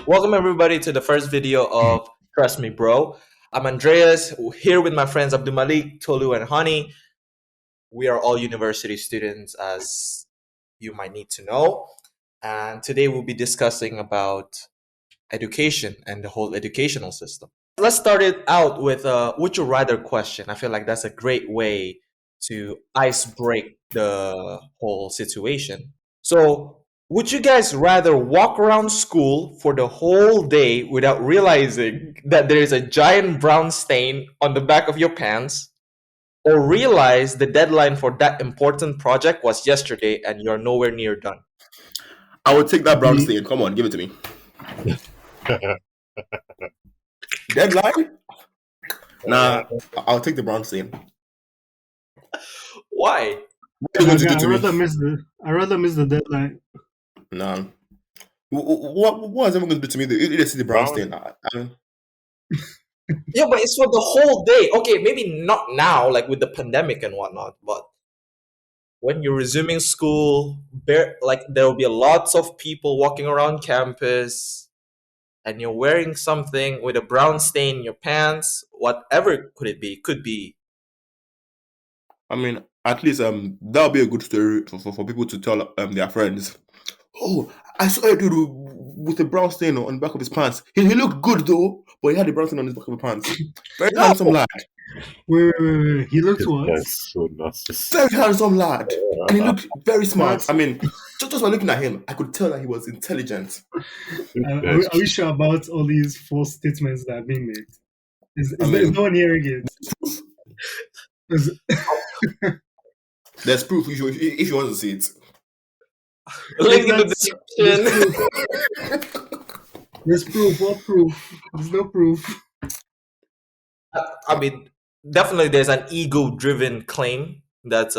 Welcome everybody to the first video of Trust Me Bro. I'm Andreas, here with my friends Abdul Malik, Tolu, and Hani. We are all university students, as you might need to know. And today we'll be discussing about education and the whole educational system. Let's start it out with a would you rather question. I feel like that's a great way to ice break the whole situation. So, would you guys rather walk around school for the whole day without realizing that there is a giant brown stain on the back of your pants, or realize the deadline for that important project was yesterday and you're nowhere near done? I would take that brown The stain. Come on, give it to me. Deadline? Nah, I'll take the brown stain. Why? What are you going to do I to me? rather miss the deadline. Nah. What is everyone going to do to me? They see the brown stain. Yeah, but it's for the whole day. Okay, maybe not now, like with the pandemic and whatnot, but when you're resuming school, like there will be lots of people walking around campus, and you're wearing something with a brown stain in your pants. Whatever could it be? Could be. I mean, at least that'll be a good story for people to tell their friends. Oh, I saw a dude with a brown stain on the back of his pants. He looked good though, but he had a brown stain on his back of his pants. Very No, handsome lad. Wait. He looked what? That's so narcissistic. Very handsome lad. And he looked very smart. That's- I mean, just by looking at him, I could tell that he was intelligent. Are we sure about all these false statements that are being made? Is I mean- no one hearing it? Is- There's proof if you want to see it. link in the That's- description. There's proof. What proof? There's no proof. I mean, definitely there's an ego-driven claim that's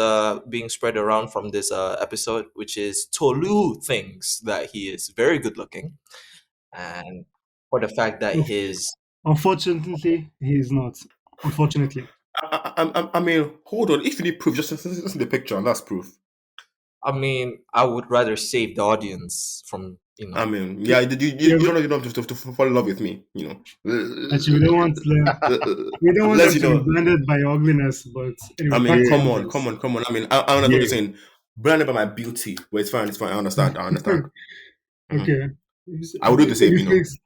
being spread around from this episode, which is Tolu thinks that he is very good looking, and for the fact that his Unfortunately, he is not. Unfortunately. I mean, hold on. If you need proof, just see the picture, and that's proof. I mean, I would rather save the audience from I mean, yeah, you don't have to fall in love with me, you know. Actually, we don't want Let's, them to be blinded by your ugliness, but anyway, I back mean, to come this. on. I mean, I understand what you're saying. Blinded by my beauty, but it's fine. I understand. Okay. I would do the same, you know. Fix-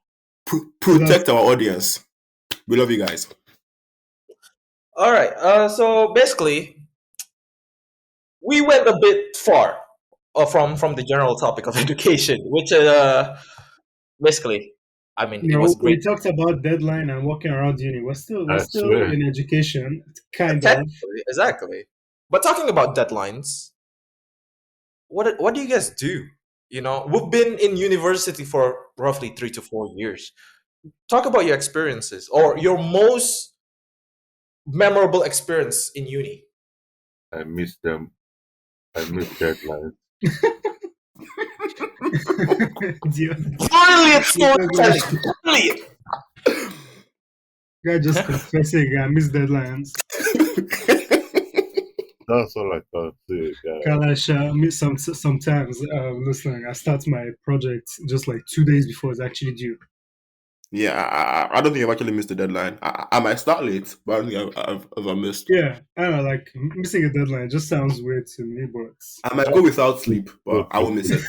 Protect our audience. We love you guys. All right. So basically, we went a bit far from the general topic of education, which basically, I mean, it was we great. talked about deadline and walking around uni. We're still swear. in education, kind of. Technically, exactly. But talking about deadlines, what do you guys do? You know, we've been in university for roughly 3 to 4 years. Talk about your experiences or your most memorable experience in uni. I miss them. I miss deadlines. Brilliant storytelling. Brilliant. Guy just confessing I miss deadlines. That's all I can say, guys. Kalash, miss sometimes. Listen, I start my project just like 2 days before it's actually due. Yeah, I don't think I've actually missed the deadline. I might start late, but I don't think I've ever missed. Yeah, I don't know, like missing a deadline just sounds weird to me, but I might go without sleep, but I will miss it.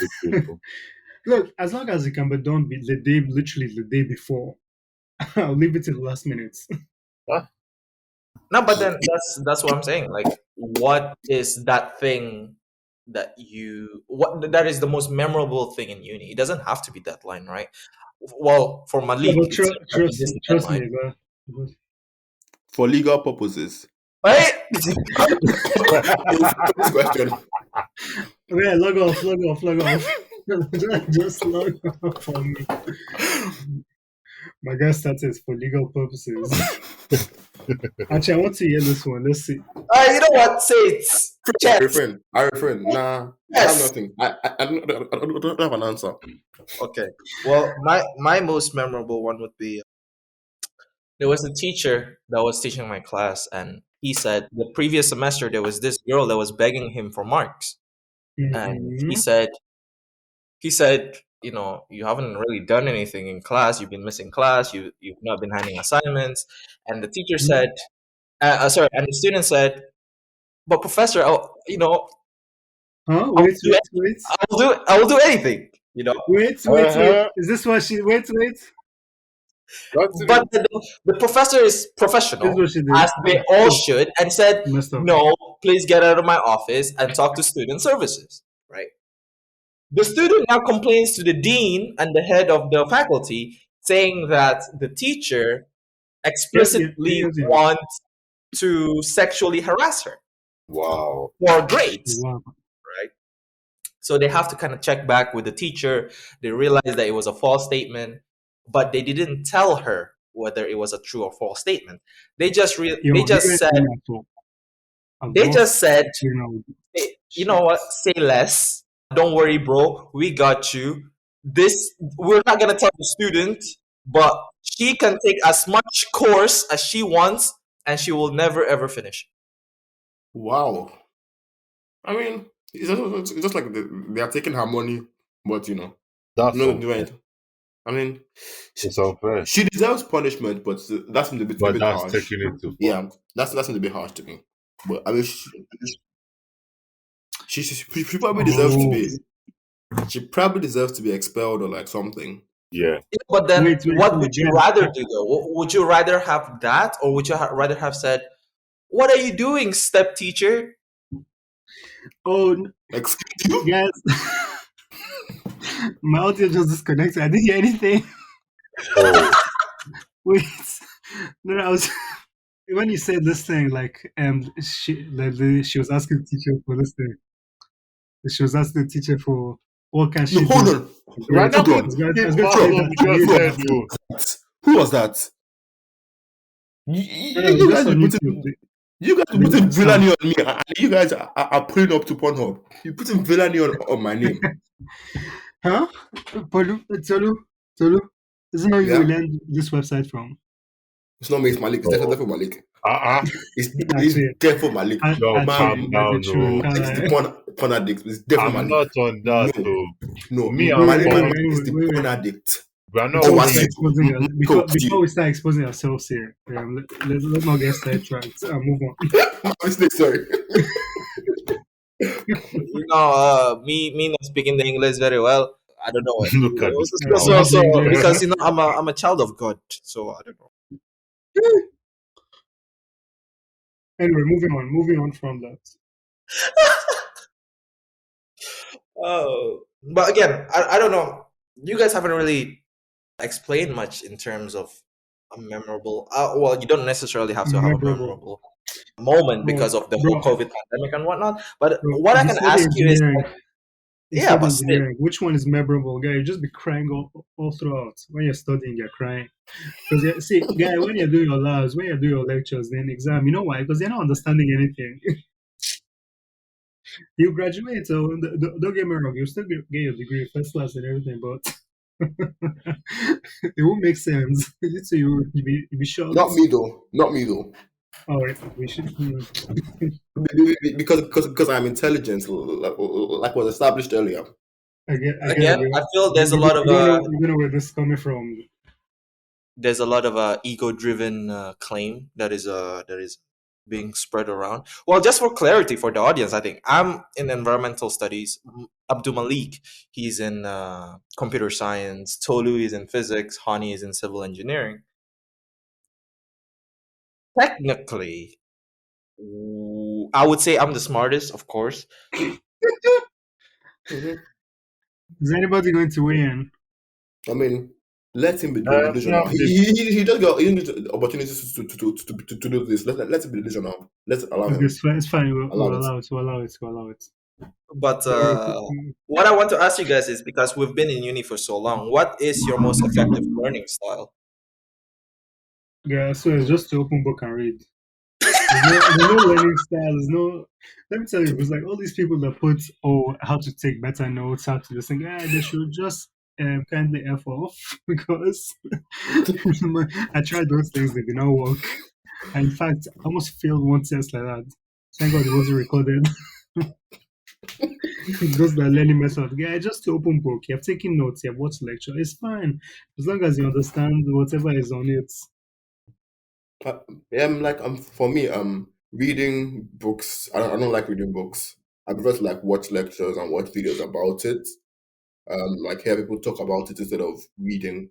look, as long as it can be done literally the day before, I'll leave it to the last minute. No, but then that's what I'm saying. Like, what is that thing that that is the most memorable thing in uni? It doesn't have to be deadline, right? Well, for Malik, But it's definitely this trust me, deadline. bro. For legal purposes. Right? This question. Okay, log off. Just log off for me. My guy started for legal purposes. Actually, I want to hear this one. Let's see. You know what? Say it. I refrain. Nah, I have nothing. I don't have an answer. Okay. Well, my most memorable one would be there was a teacher that was teaching my class, and he said the previous semester there was this girl that was begging him for marks, and he said you haven't really done anything in class. You've been missing class. You've not been handing assignments." And the teacher said, "Sorry," and the student said, "But professor, Huh? I will Wait, do, wait, wait. I will do anything." Wait, wait, wait. Uh-huh. Is this what she wait, wait? That's But it. the professor is This is professional, what she did. as they all should, and said, Messed up. "No, please get out of my office and talk to student services." Right? The student now complains to the dean and the head of the faculty, saying that the teacher explicitly Yes, yeah. wants to sexually harass her Wow. for grades. Wow. Right? So they have to kind of check back with the teacher. They realize that it was a false statement, but they didn't tell her whether it was a true or false statement. They just Yo, they just you said guys at all. I've they lost, just said, you know, "Hey, you know what? Say less. Don't worry, bro. We got you. This we're not gonna tell the student, but she can take as much course as she wants, and she will never ever finish." Wow. I mean, it's just like they are taking her money, but That's no, unfair. right. I mean, It's unfair. she deserves punishment, but that's a bit But that's harsh. taking it too far. Yeah, that's a bit harsh to me. But I mean, she probably deserves to be. She probably deserves to be expelled or like something. Yeah. But then, Wait, what would you again. rather do though? Would you rather have that, or would you rather have said, "What are you doing, step teacher?" Oh, Excuse you? guys. My audio just disconnected. I didn't hear anything. Oh. Wait. No, I was when you said this thing, like she was asking the teacher for this thing. She was asking the teacher for what can she No, hold do. on. We're not Hold going on. to I was keep going to part say of that. what you just said, though. Who was that? You guys Just are on putting YouTube. you guys are The putting last villainy on me, and you guys are pulling up to Pornhub. You're putting villainy on my name. Huh? Tolu. Isn't that you Yeah, learned this website from? it's not me. It's Malik. It's definitely Malik. It's Actually, definitely Malik. No, Man, calm down, no. it's the porn addict. It's definitely I'm Malik. not on that, though. No, Me, Wait, I'm wait, Malik fine. is the wait. porn addict. We're not Oh, Before we was start you? exposing us, Go, before we start exposing ourselves here, let's not get sidetracked. Move on. my mistake. Sorry. Me not speaking the English very well. I don't know what. Look at this. So English. because I'm a child of God, so I don't know. Anyway, moving on from that. Oh, but again, I don't know. You guys haven't really explained much in terms of a memorable. Well, you don't necessarily have to have a memorable moment because of the whole COVID pandemic and whatnot. But what I can ask you is, yeah, but still, which one is memorable, guy? You just be crying all throughout. When you're studying, you're crying. Because see, guy, when you're doing your labs, when you're doing your lectures, then exam, you know why? Because you're not understanding anything. You graduate, so don't get me wrong, you still get your degree, first class and everything, but it won't make sense. You be shocked. Not me though. All right, we should. Because I'm intelligent, like was established earlier. Again, I feel there's a lot of you know where this is coming from. There's a lot of ego-driven claim that is being spread around. Well, just for clarity for the audience, I think I'm in environmental studies. Abdul Malik, he's in computer science. Tolu is in physics. Hani is in civil engineering. Technically, I would say I'm the smartest, of course. Is anybody going to weigh in? I mean, let him be delusional. He just got the opportunities to do this. Let him be delusional. Let's allow him. It's fine. We'll allow it. But what I want to ask you guys is, because we've been in uni for so long, what is your most effective learning style? Yeah, so it's just to open book and read. There's no learning style. Let me tell you, it's like all these people that put, how to take better notes, how to this thing. They should just kindly F off because I tried those things, they did not work. And in fact, I almost failed one test like that. Thank God it wasn't recorded. Those that learning method. Yeah, just open book. You have taken notes. You have watched lecture. It's fine as long as you understand whatever is on it. Uh, like for me, reading books. I don't like reading books. I prefer to like watch lectures and watch videos about it. Like hear people talk about it instead of reading.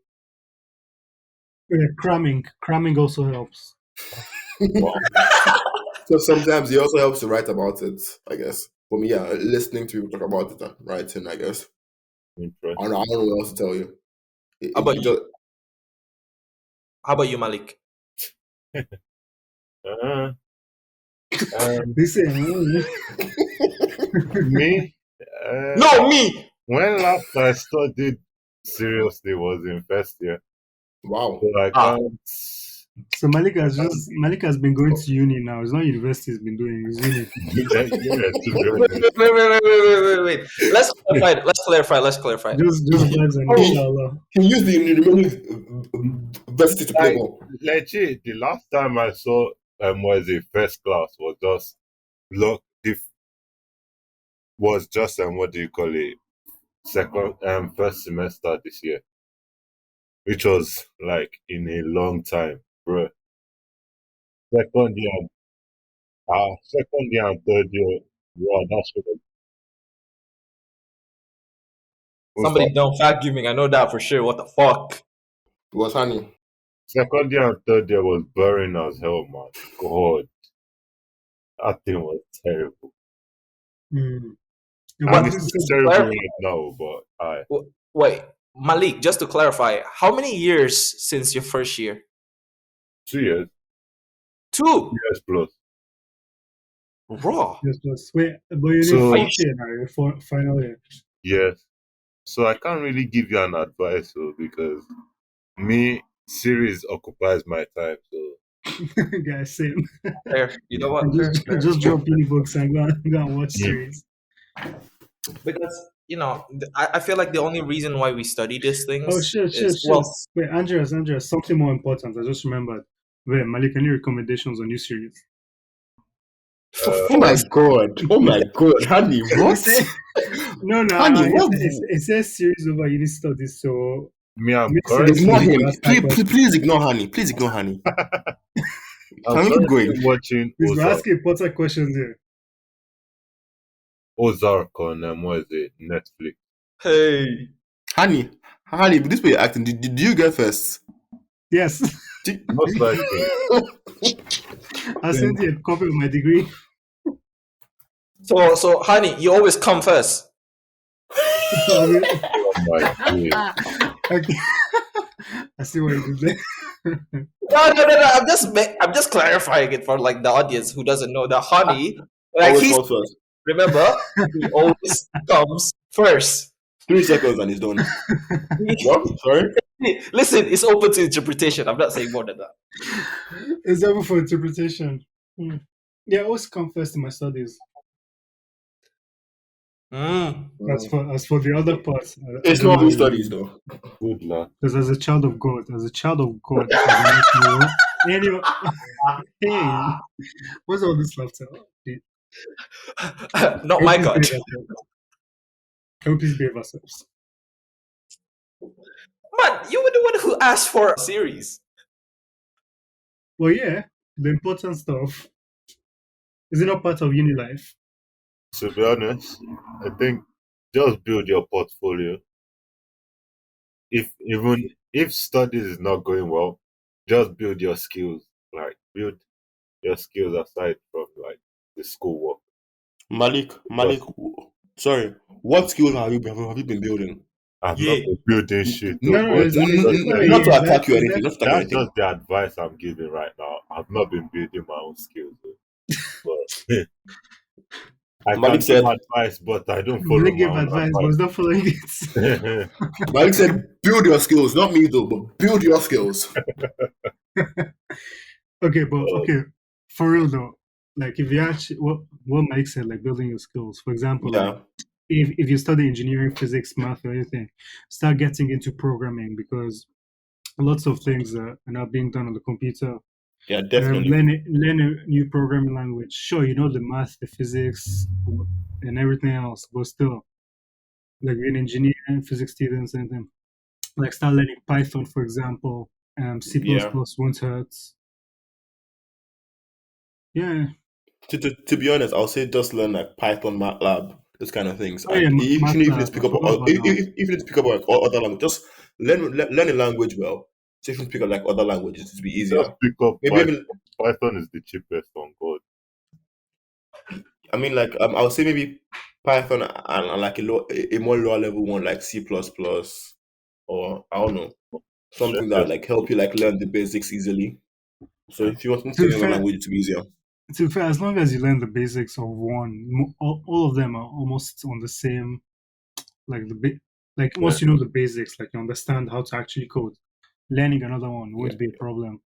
Yeah, cramming also helps. So sometimes it also helps to write about it, I guess. For me, yeah, listening to people talk about it and writing, I guess. Interesting. I don't know what else to tell you. How about It you? just, How about you, Malik? Uh, um, They say, me? No, me. When last I studied seriously was in first year. wow. So I Ah, can't. so Malik has been going to uni now. It's not university he's been doing, it's uni. Yeah, to be wait, honest. wait. Let's clarify. Just vibes and He, inshallah. he used the remaining university to play Like, ball. legit, the last time I saw was a first class was just look. Was just what do you call it? Second first semester this year, which was like in a long time, bro. Second year, second year and third year, yeah, that's what it was. Somebody don't fact giving. I know that for sure. What the fuck? It was honey. Second year and third year was boring as hell, man. God, that thing was terrible. Mm. Yeah, And but it's this still is terrible right now, but I Wait, Malik. Just to clarify, how many years since your first year? 2 years, 2. years plus. Raw. just wait, but you're in So Are you fourth year now, you're final year. yes, so I can't really give you an advice, so because me series occupies my time, so Guys, same. fair? You know And what? Fair, fair. just drop uni books and go and watch yeah. series. Because I feel like the only reason why we study these Oh things shit. is well. Wait, Andreas, something more important. I just remembered. Wait, Malik, any recommendations on new series? Oh my god. Oh my god. Honey, what? No, Honey, what? it says series over uni studies, so Me, I'm makes sense currently Ignore for you him. to ask that question. Please ignore honey. Please ignore honey. I'm Can we keep going? currently watching Please, we're Ozark. asking important questions here. Ozark on what is it? Netflix. Hey, Honey, this way you're acting. Did you get first? Yes, Most likely. I sent you a copy of my degree. so honey, you always come first. I mean, Oh my god. okay. I see what you did there. No. I'm just clarifying it for like the audience who doesn't know that honey, like Always he's comes first. remember he always comes first. 3 seconds and he's done. What? Sorry? Listen, it's open to interpretation. I'm not saying more than that. It's open for interpretation. Yeah, I always come first in my studies. Mm. As for the other parts, It's not who studies though. Good luck. because as a child of God, anyway, hey, what's all this laughter? Not Can my we please God. behave ourselves? Can we please behave ourselves? Man, you were the one who asked for a series. Well, yeah, the important stuff. Is it not part of uni life? To be honest, I think just build your portfolio. Even if studies is not going well, just build your skills. Like build your skills aside from like the schoolwork. Malik, Because sorry. What skills have you been building? I've Yeah. not been building shit. No, though, but Not to attack you or anything. Not to attack you or that's anything. just the advice I'm giving right now. I've not been building my own skills. Though. But I can Malik give said advice, but I don't follow Malik my gave own advice, but it's not following it. advice. Malik said build your skills. Not me though, but build your skills. Okay, but okay, for real though, like if you actually what Mike said, like building your skills. For example, like Yeah. if you study engineering, physics, math, or anything, start getting into programming because lots of things are now being done on the computer. Yeah, definitely. Learn a new programming language. Sure, you know the math, the physics, and everything else, but still, like an engineer and physics students and then like start learning Python, for example. C++ Yeah. won't hurt. Yeah. To be honest, I'll say just learn like Python, MATLAB, those kind of things. Oh yeah, And even if you need MATLAB. to I pick up, forgot about that one. if you need to pick up like other language, just learn a language well. So if you pick up like other languages, it'll be easier. Just pick up Maybe Python. even, Python is the cheapest on God. I mean, like I'll say maybe Python and like a more lower level one like C++, or I don't know, something that Cheapest. like help you like learn the basics easily. So if you want to To be learn a fair, language, it'll be easier. as long as you learn the basics of one, all of them are almost on the same. Like like Yeah, once you know the basics, like you understand how to actually code, learning another one yeah, won't be a problem.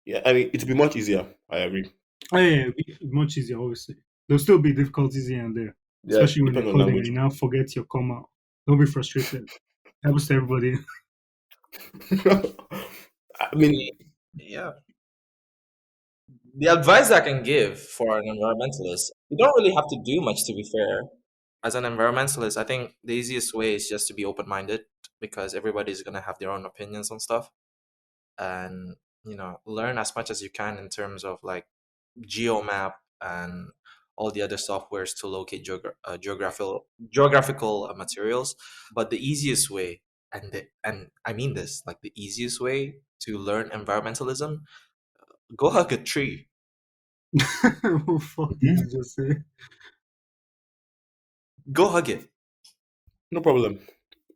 yeah. I mean, it'll be much easier. I agree. Oh yeah, it'll be much easier. Obviously, there'll still be difficulties here and there, Yeah, especially when you're depends on coding and language. you now forget your comma. Don't be frustrated. Happens to everybody. I mean, Yeah. The advice I can give for an environmentalist, you don't really have to do much to be fair. As an environmentalist, I think the easiest way is just to be open minded because everybody's gonna have their own opinions on stuff. And learn as much as you can in terms of like geomap and all the other softwares to locate geographical materials. But the easiest way, and I mean this, like the easiest way to learn environmentalism, go hug a tree. What the fuck did you just say? Go hug it. no problem.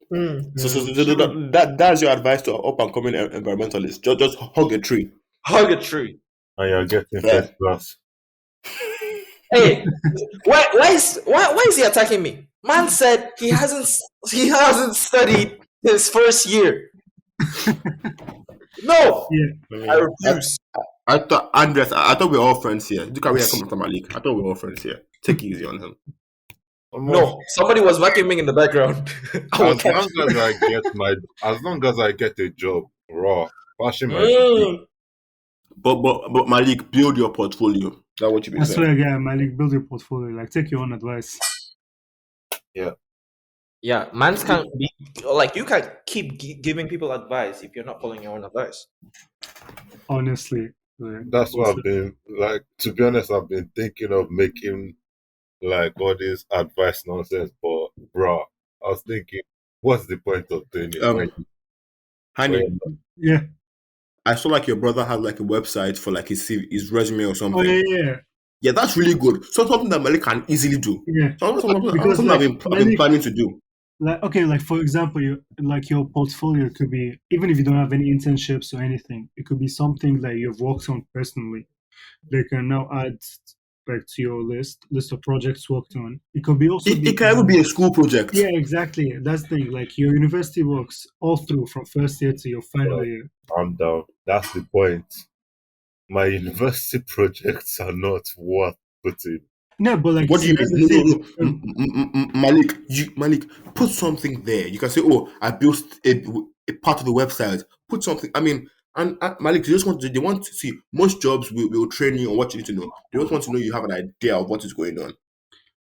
So Sure. that's your advice to up and coming environmentalists. Just hug a tree. Hug a tree. And you're getting Fair. first class. Hey, why is he attacking me? Man said he hasn't studied his first year. No, Yeah. I I, refuse. I thought Andres. I thought we were all friends here. Look at where you're coming from, Malik. I thought we were all friends here. Take it easy on him. No, somebody was vacuuming in the background. I will As catch long you. as long as I get a job, raw, passing my Mm. But Malik, build your portfolio. That's what you've I been saying. swear, yeah, Malik, build your portfolio. Like, take your own advice. Yeah, mans can't be like you can't keep giving people advice if you're not following your own advice. Honestly, like, That's what I've been like. To be honest, I've been thinking of making like all this advice nonsense, but bro, I was thinking, what's the point of doing it Honey, yeah. I saw like your brother had like a website for like his resume or Oh something. yeah. Yeah, that's really good. So something that Malik can easily do. Yeah. Because Something like, I've been Malik, planning to do. like okay, like for example, your portfolio could be, even if you don't have any internships or anything, it could be something that you've worked on personally. They can now add like to your list of projects worked on. It could be also It can even be a school project. yeah, exactly. That's the thing. Like your university works all through from first year to your final year. I'm down. That's the point. My university projects are not worth putting. No, but like What do you that's mean? the No. thing. Malik, put something there. You can say, "Oh, I built a part of the website." Put something. I mean, and Malik, they want to see. Most jobs will train you on what you need to know. They don't want to know you have an idea of what is going on.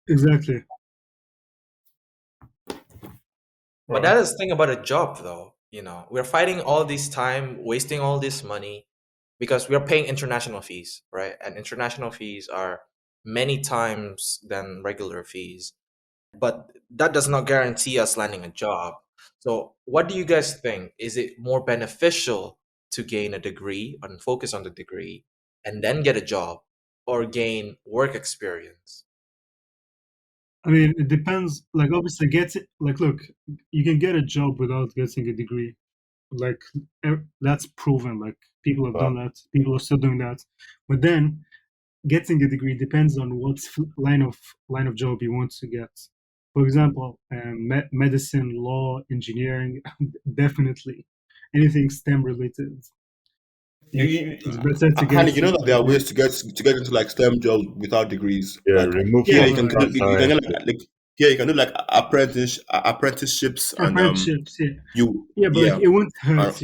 Exactly. But that is the thing about a job, though. We're fighting all this time, wasting all this money because we're paying international fees, right? And international fees are many times than regular fees. But that does not guarantee us landing a job. So, what do you guys think? Is it more beneficial to gain a degree and focus on the degree and then get a job or gain work experience? I mean, it depends. Like, obviously, look, you can get a job without getting a degree. Like, that's proven. Like, people have done that. People are still doing that. But then, getting a degree depends on what line of job you want to get. For example, medicine, law, engineering, definitely anything STEM related. It's better to get. Honey, you know that there are ways to get into like STEM jobs without degrees. Yeah, Like remove here, Yeah, you can but you can get like here you can do like apprenticeships and apprenticeships, yeah. you Yeah, but like, it won't hurt,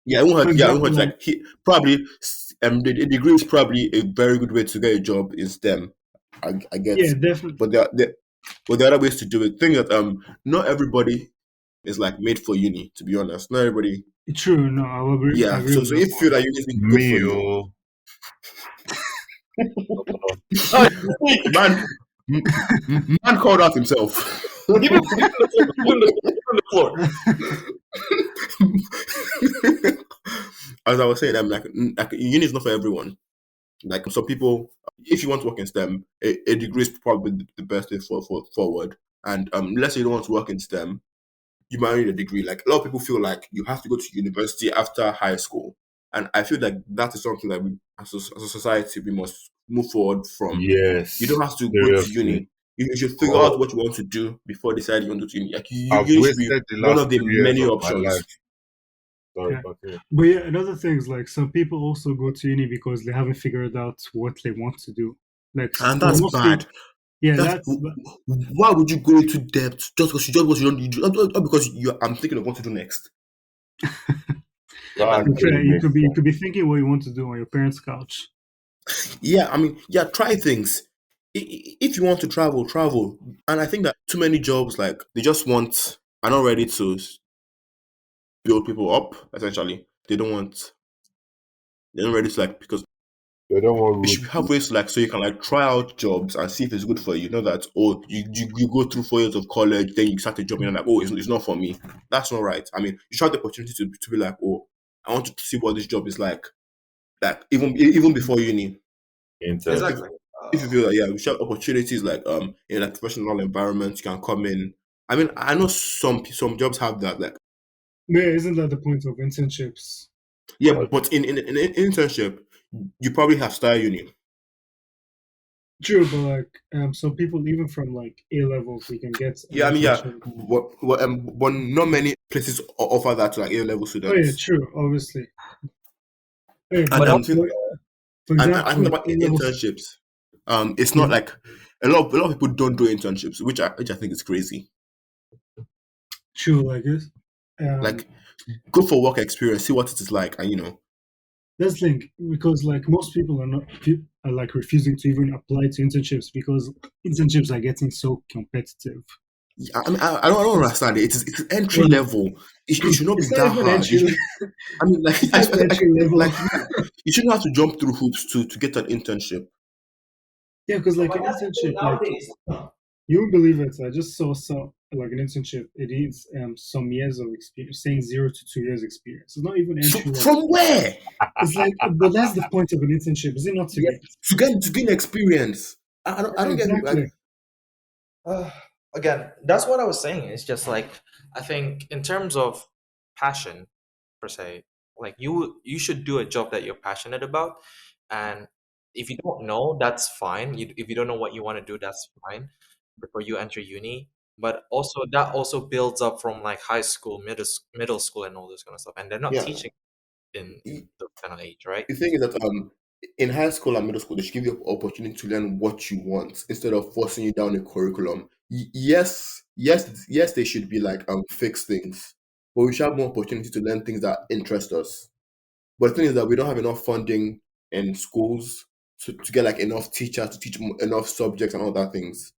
yeah, it won't For hurt. Yeah, it won't example, hurt. Like probably the degree is probably a very good way to get a job in STEM. I get, Yeah, definitely. but there are other ways to do it. Thing that not everybody is like made for uni. To be honest, not everybody. True. No, I'll agree. I Yeah. agree So with so that if you feel point. that uni isn't good for Me, you, oh, Oh, man, man called out himself. give him the floor. As I was saying, I'm like uni is not for everyone. Like some people, if you want to work in STEM, a degree is probably the best way for forward. And let's say you don't want to work in STEM, you might need a degree. Like a lot of people feel like you have to go to university after high school, and I feel like that is something that we, as a society, we must move forward from. You yes, don't have to go to seriously. uni. You should figure out God, what you want to do before deciding you want to do uni. Like I've uni should be wasted the one last of the 2 years many of my life. options. Sorry, Yeah. continue. But yeah, another thing is like some people also go to uni because they haven't figured out what they want to do. Like And for that's most people, bad. yeah, That's why would you go into debt just because you don't need not because you I'm thinking of what to do next. Yeah, but That to be fair, actually makes you sense. could be thinking what you want to do on your parents' couch. Yeah, I mean, yeah, try things. If you want to travel, travel. And I think that too many jobs like they just want are not ready to build people up. Essentially, they're not ready to like because They don't you want should have ways to like so you can like try out jobs and see if it's good for you. Not that oh you go through 4 years of college, then you start a job and you're like, oh, it's not for me. That's not right. I mean, you should have the opportunity to be like, oh, I want to see what this job is like. Like even before uni. interns. If exactly. if you feel that yeah, we should have opportunities like in like professional environments, you can come in. I mean, I know some jobs have that, like But yeah, isn't that the point of internships? yeah, But but in an internship, you probably have started uni. True, but like some people even from like A levels, we can get an Yeah, I mean, yeah, internship. but not many places offer that to like A level Oh yeah, students. true, obviously. Yeah, And But but also, for I example, think like about A levels, internships. It's not yeah, like a lot of people don't do internships, which I think is crazy. true, like this. Um, Like, go for work experience, see what it is like, and that's the thing because like most people are not are like refusing to even apply to internships because internships are getting so competitive. I mean, I don't understand it. It's entry Like level. It should not be it's not that even hard. entry. I mean, like, It's not even entry level. you shouldn't have to jump through hoops to get an internship. Yeah, because like an internship, like you won't believe it. I just saw some like an internship. It needs some years of experience, saying 0 to 2 years experience. It's not even entry From level. where? It's like, but that's the point of an internship, is it not to yeah, get? To gain experience. I don't get it. Like, Exactly. uh, again, that's what I was saying. It's just like I think in terms of passion per se, like you should do a job that you're passionate about, and if you don't know, that's fine. If you don't know what you want to do, that's fine before you enter uni. But also that also builds up from like high school, middle school, and all this kind of stuff, and they're not yeah. teaching in the kind of age, right? The thing is that in high school and middle school, they should give you an opportunity to learn what you want instead of forcing you down a curriculum. Yes, they should be like fixed things, but we should have more opportunity to learn things that interest us. But the thing is that we don't have enough funding in schools to get like enough teachers to teach enough subjects and all that things.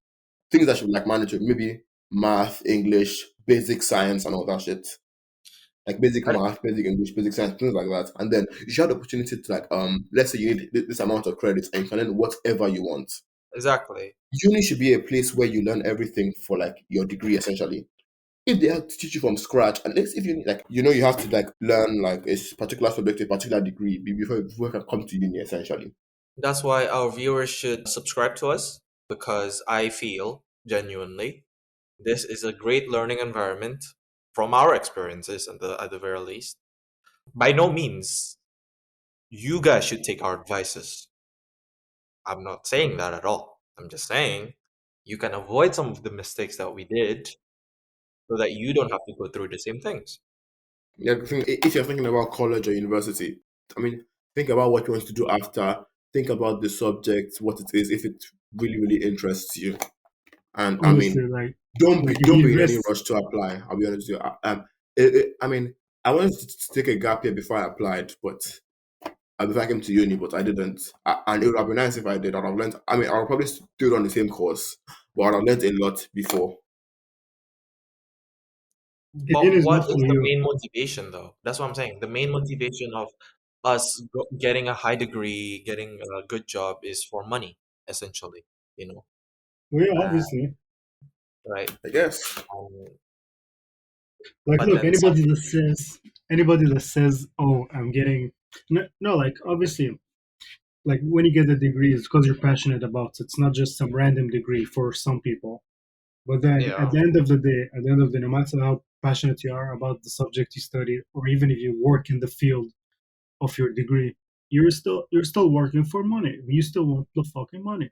Things that should be like mandatory, maybe math, English, basic science, and all that shit. Like basic I, math, basic English, basic science, things like that. And then you should have the opportunity to like let's say you need this amount of credits and you can learn whatever you want. exactly. Uni should be a place where you learn everything for like your degree essentially. If they have to teach you from scratch, and if you need like you have to like learn like a particular subject, a particular degree before you can come to uni essentially. That's why our viewers should subscribe to us because I feel genuinely this is a great learning environment from our experiences at the very least. By no means you guys should take our advices. I'm not saying that at all. I'm just saying you can avoid some of the mistakes that we did so that you don't have to go through the same things. Yeah, if you're thinking about college or university, I mean, think about what you want to do after. Think about the subject, what it is, if it really, really interests you. And I Honestly, mean, don't be like if don't you be in any invest, rush to apply. I'll be honest with you. I mean, I wanted to take a gap year before I applied, but before I came to uni, but I didn't. And it would have been nice if I did. I'd have learned. I mean, I would probably still on the same course, but I'd have learned a lot before. If But uni is what not is for the you, main motivation, though? That's what I'm saying. The main motivation of us getting a high degree, getting a good job is for money, essentially, you know. well, yeah, Uh, obviously. right. I guess. Um, Like, but look, then some, anybody that says, "Oh, I'm getting," no, like obviously, like when you get a degree, it's because you're passionate about it. It's not just some random degree for some people. But then yeah. at the end of the day, no matter how passionate you are about the subject you study, or even if you work in the field of your degree, you're still working for money. You still want the fucking money.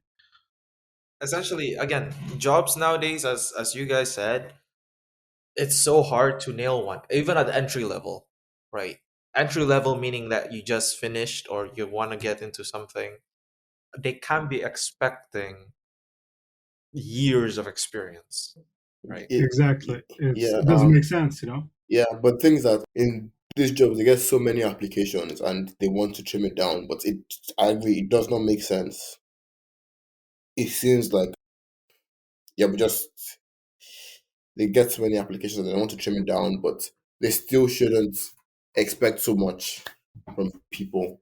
Essentially, again, jobs nowadays, as you guys said, it's so hard to nail one, even at entry level, right? Entry level meaning that you just finished or you want to get into something. They can be expecting years of experience, right? Exactly. Yeah. It doesn't make sense, Yeah. But things that in these jobs they get so many applications and they want to trim it down, but I agree, it does not make sense. It seems like yeah, but just they get so many applications and they want to trim it down, but they still shouldn't expect so much from people.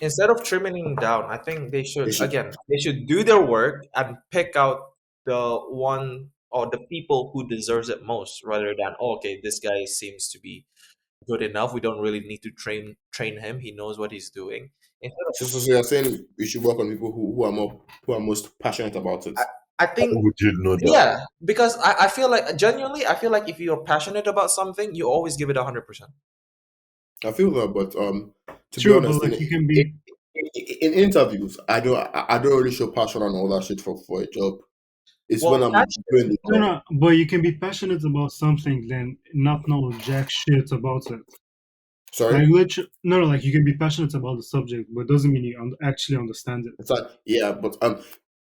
Instead of trimming down, I think They should. they should do their work and pick out the one or the people who deserves it most, rather than, oh, okay, this guy seems to be good enough. We don't really need to train him. He knows what he's doing. Instead of, So you're saying we should work on people who are most passionate about it. I, I How think, would you know that? yeah, because I feel like genuinely, I feel like if you're passionate about something, you always give it 100%. I feel that, but to be true, but honest, like you can be in interviews, I don't really show passion and all that shit for a job. It's when Well, I'm passion, doing the no, job. no, but you can be passionate about something then not know jack shit about it. Sorry, Like literally, no, no, like you can be passionate about the subject, but it doesn't mean you actually understand it. it's like yeah, but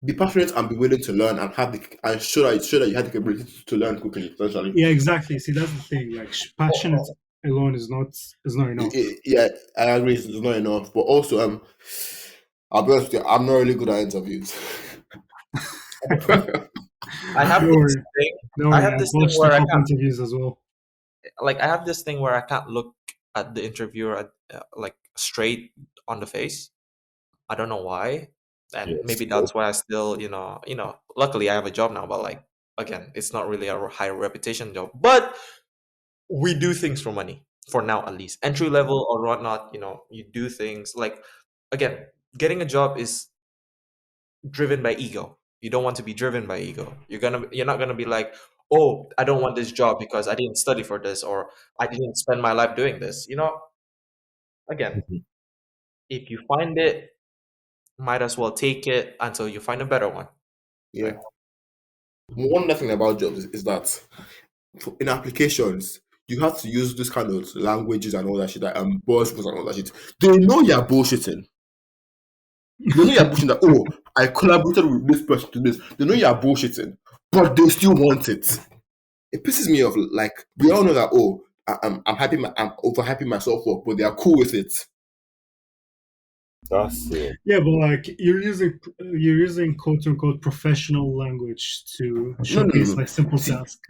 be passionate and be willing to learn and have the and show that you have the capability to learn quickly. Essentially, Yeah, exactly. See, that's the thing. Like passionate alone is not enough. Yeah, I agree. It's not enough, but also I'll be honest with you, I'm not really good at interviews. I have Don't this worry, thing. don't I worry. have I've this thing watched a where I couple can't, interviews as well. like, I have this thing where I can't look at the interviewer like straight on the face. I don't know why, and Yes. maybe that's why I still, luckily I have a job now, but like, again, it's not really a high reputation job. But we do things for money for now, at least entry level or whatnot. You do things like, again, getting a job is driven by ego. You don't want to be driven by ego. You're not gonna be like, oh, I don't want this job because I didn't study for this, or I didn't spend my life doing this. Again, Mhm. if you find it, might as well take it until you find a better one, Yeah. right? One other thing about jobs is that in applications, you have to use this kind of languages and all that shit, like buzzwords and all that shit. They know you're bullshitting. They know you're bullshitting that, oh, I collaborated with this person to this. They know you're bullshitting, but they still want it. It pisses me off. Like, we all know that, oh, I'm happy, I'm over happy myself work, but they are cool with it. That's it. Yeah, but like you're using quote unquote professional language to No, no, no, showcase no. like simple See, tasks.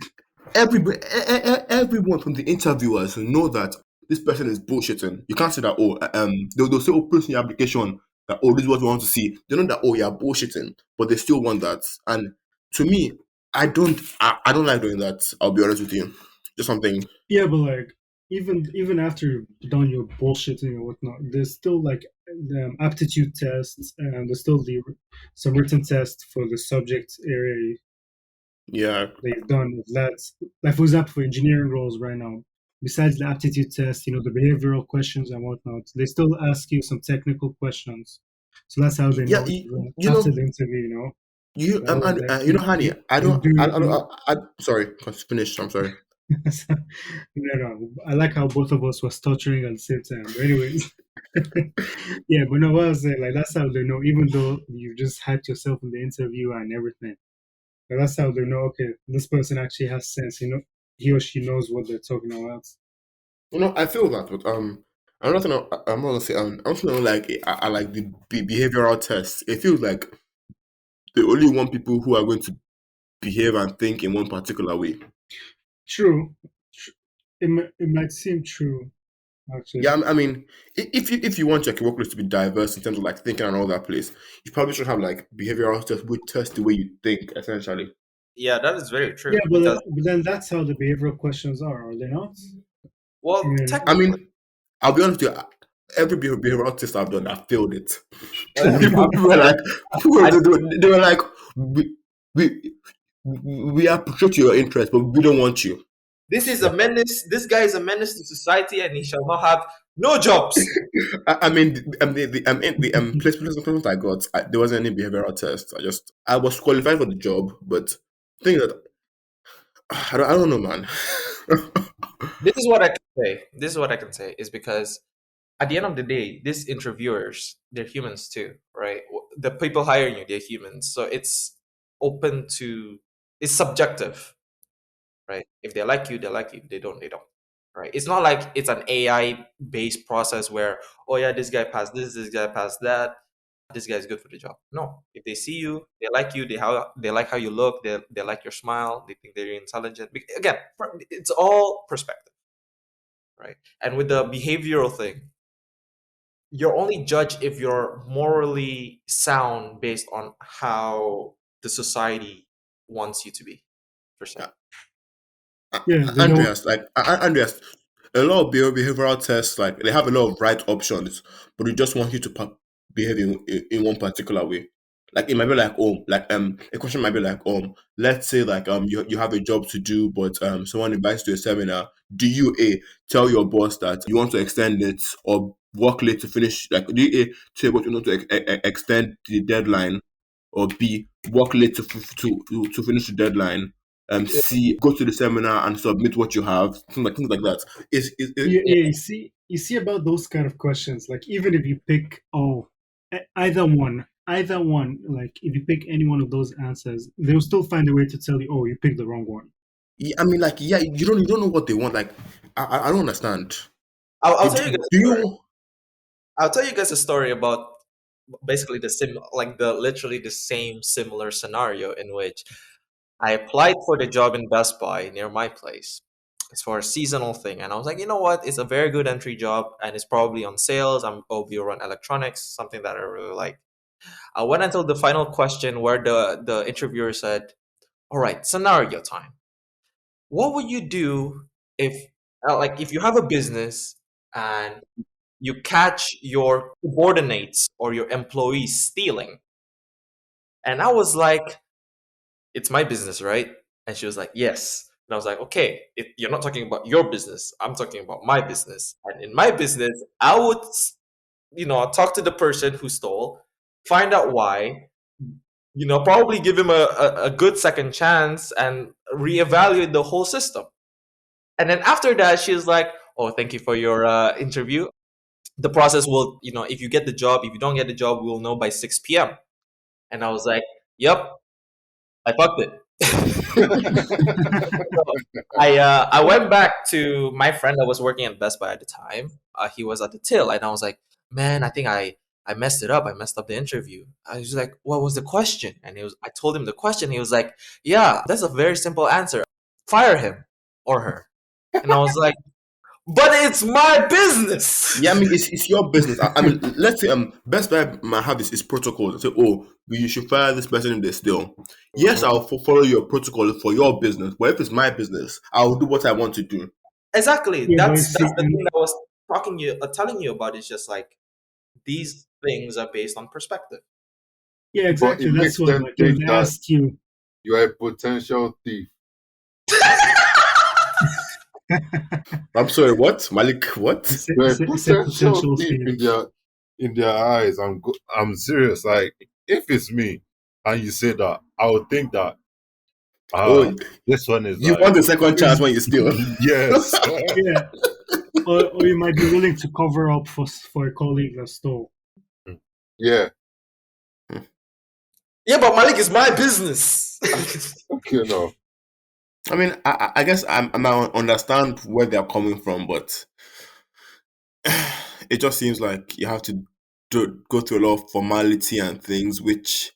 everyone from the interviewers know that this person is bullshitting. You can't say that, oh, they'll say, oh, put in your application that, oh, this is what we want to see. They know that, oh, you're bullshitting, but they still want that. And to me, I don't like doing that. I'll be honest with you. Just something. Yeah, but like even after you've done your bullshitting or whatnot, there's still like aptitude tests and there's still some written tests for the subject area Yeah, that you've done. That's like for example for engineering roles right now. Besides the aptitude test, the behavioral questions and whatnot, they still ask you some technical questions. So that's how they yeah. know You after know, the interview. you Oh, and like honey, I don't. Sorry, finish. I'm sorry. no, no. I like how both of us were stuttering at the same time. But anyways, yeah. But no, what I was saying, like that's how they know. Even though you just hyped yourself in the interview and everything, but that's how they know. Okay, this person actually has sense. He or she knows what they're talking about. I feel that, but I'm not gonna. I'm not gonna say. I'm not gonna like. I like the behavioral tests. It feels like they only want people who are going to behave and think in one particular way. True. It might seem true, Yeah, actually. I mean, if you want your workplace to be diverse in terms of like thinking and all that place, you probably should have like behavioral tests which test the way you think, essentially. Yeah, that is very Yeah, true because, but then that's how the behavioral questions are they not? well, And I technically, mean, I'll be honest with you. Every behavioral test I've done, I've failed it. I'm People were sorry. like, I, they were like, we, we appreciate your interest, but we don't want you. this is a menace. This guy is a menace to society, and he shall not have no jobs. I mean, the placement I got, there wasn't any behavioral test. I was qualified for the job, but thing that I don't know, man. This is what I can say. This is what I can say is because at the end of the day, these interviewers, they're humans too, right? The people hiring you, they're humans. So it's open to, it's subjective, right? If they like you, they like you. If they don't, they don't. Right? It's not like it's an AI based process where, oh yeah, this guy passed this guy passed that, this guy's good for the job. No. If they see you, they like you, they like how you look, they like your smile, they think they're intelligent. Again, it's all perspective, right? And with the behavioral thing, you're only judged if you're morally sound based on how the society wants you to be, per se. yeah, they don't. Andreas, Andreas, a lot of behavioral tests, like they have a lot of right options, but they just want you to behave in one particular way. Like it might be like a question might be like let's say like you have a job to do, but someone invites you to a seminar. Do you tell your boss that you want to extend it or work late to finish? Like do you say what you want to extend the deadline, or B, work late to finish the deadline. C, go to the seminar and submit what you have. Things like that. Yeah, Yeah, yeah, you see about those kind of questions. Like even if you pick either one, like if you pick any one of those answers, they'll still find a way to tell you, oh, you picked the wrong one. Yeah, I mean, like, yeah, you don't know what they want. Like, I don't understand. I'll Do, tell you do, guys do a story. you? I'll tell you guys a story about basically the literally the same similar scenario in which I applied for the job in Best Buy near my place. It's for a seasonal thing, and I was like, you know what? It's a very good entry job, and it's probably on sales. I'm OB run electronics, something that I really like. I went until the final question where the interviewer said, "All right, scenario time. What would you do if, like, if you have a business and you catch your subordinates or your employees stealing?" And I was like, it's my business, right? And she was like, yes. And I was like, okay, you're not talking about your business. I'm talking about my business. And in my business, I would, talk to the person who stole, find out why, probably give him a good second chance and reevaluate the whole system. And then after that, she was like, oh, thank you for your interview. The process will, if you get the job, if you don't get the job, we'll know by 6 p.m. And I was like, yep, I fucked it. I went back to my friend that was working at Best Buy at the time. He was at the till, and I was like, "Man, I think I messed it up. I messed up the interview." I was like, "What was the question?" And I told him the question. He was like, "Yeah, that's a very simple answer. Fire him or her." And I was like, "But it's my business." Yeah, I mean, it's your business. I mean, let's say Best Buy might have this protocol and say, oh, you should fire this person if they steal. Yes, I'll follow your protocol for your business, but if it's my business, I'll do what I want to do. Exactly. Yeah, but you That's see, the and thing that I was telling you about. Is just like these things are based on perspective. yeah, But exactly. it That's makes what, them like when think they that ask you, you are a potential thief. I'm sorry, what? Malik, what? You're a it's a potential potential thief thief. in their eyes. I'm serious. Like if it's me and you say that, I would think that Oh, this one is you like want a second chance when you steal. yes. Yeah, or you might be willing to cover up for a colleague that stole. Yeah. Yeah, but Malik is my business. You know. I mean, I guess I understand where they're coming from, but it just seems like you have to go through a lot of formality and things which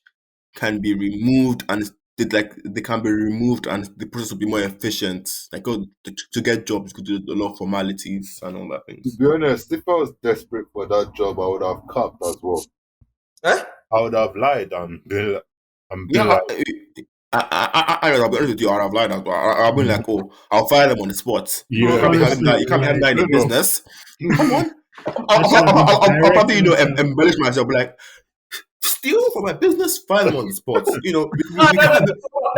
can be removed and they can be removed and the process will be more efficient. Like to get jobs, you could do a lot of formalities and all that To things. be honest, if I was desperate for that job, I would have capped as well. Eh? I would have lied and Yeah, been like, I'll be honest with you. I'd have lied as well. I'll be like, oh, I'll fire them on the spot. You yeah, can't be having Honestly, that. You can't be having like that in a no, no. business. Come on. that should have been the I'll direct probably answer. embellish myself, be like steal from my business, fire them on the spot. No, We no, no, can't no,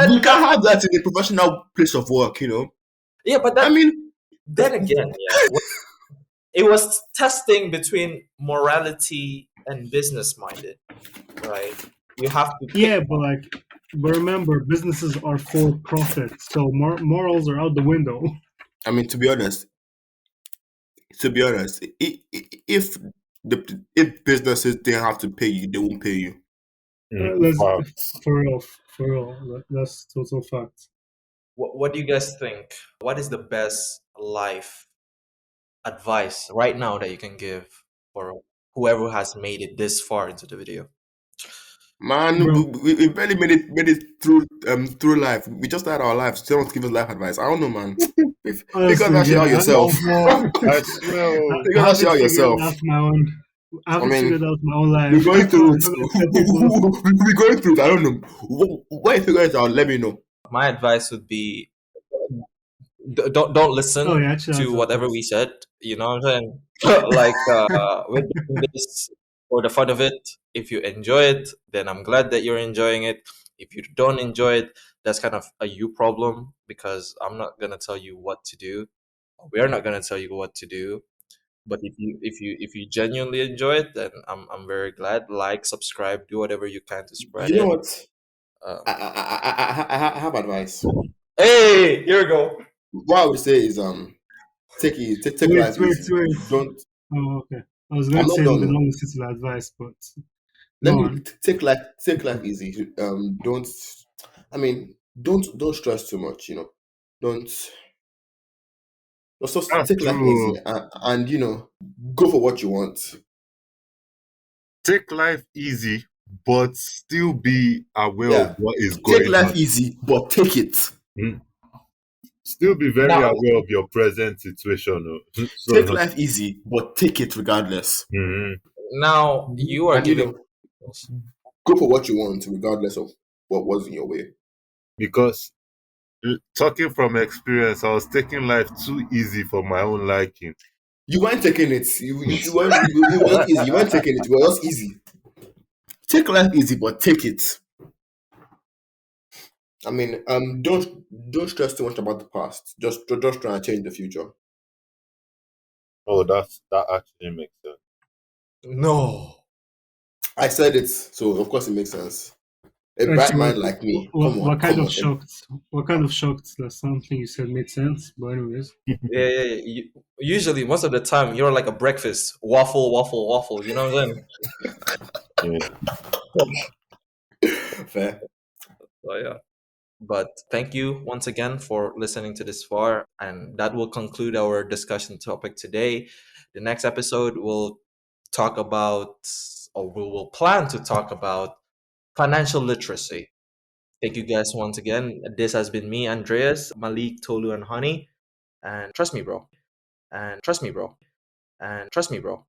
we can't have that in a professional place of work. yeah, but I that mean, then again, yeah, it was testing between morality and business minded, right? You have to pick Yeah, one. but remember, businesses are for profit, so morals are out the window. I mean, to be honest, if if businesses didn't have to pay you, they won't pay you. Let's Facts. for real. That's total fact. What do you guys think? What is the best life advice right now that you can give for whoever has made it this far into the video? Man, Bro, we barely made it through life. We just started our lives. Someone give us life advice. I don't know, man. Figure honestly, that shit yeah, out yourself. I swear. I Figure that shit haven't out figured yourself. out my own. I I haven't mean, figured out my own we're life. going Come through on, it. don't expect people. We're going through it. I don't know. When you figure it out, let me know. My advice would be don't Oh listen yeah, actually, to that's whatever we advice. said. You know what I'm saying? Like we're doing this for the fun of it. If you enjoy it, then I'm glad that you're enjoying it. If you don't enjoy it, that's kind of a you problem because I'm not gonna tell you what to do. We're not gonna tell you what to do. But if you genuinely enjoy it, then I'm very glad. Like, subscribe, do whatever you can to spread You know it. what? Um, I have advice. hey, here we go. What I would say is take Wait, life wait, easy. wait. Don't. Oh, okay. I was going I'm to not say done. don't listen to the advice, but Let go me on. take life easy. Don't. I mean, don't stress too much. Don't. Just That's take life easy true. and go for what you want. Take life easy, but still be aware of Yeah, what is take going life on. easy, but take it. Mm. Still be very Now, aware of your present situation. Take So, life easy, but take it regardless. mhm. now you are And giving. go for what you want, regardless of what was in your way. Because talking from experience, I was taking life too easy for my own liking. You weren't taking it. You weren't easy. You weren't taking it. You were just easy. Take life easy, but take it. I mean, don't stress too much about the past. Just try and change the future. Oh, that actually makes sense. No. I said it, so of course it makes sense. A bright Actually, mind like me. Come on, what kind come of on. shocked? What kind of shocked that something you said made sense? But anyways, Yeah, yeah, yeah. Usually, most of the time, you're like a breakfast waffle, waffle, waffle. You know what I'm Yeah. saying? Fair. So yeah. But thank you once again for listening to this far, and that will conclude our discussion topic today. The next episode will talk about, or we will plan to talk about financial literacy. Thank you guys once again. This has been me, Andreas, Malik, Tolu, and Honey. And trust me, bro. And trust me, bro. And trust me, bro.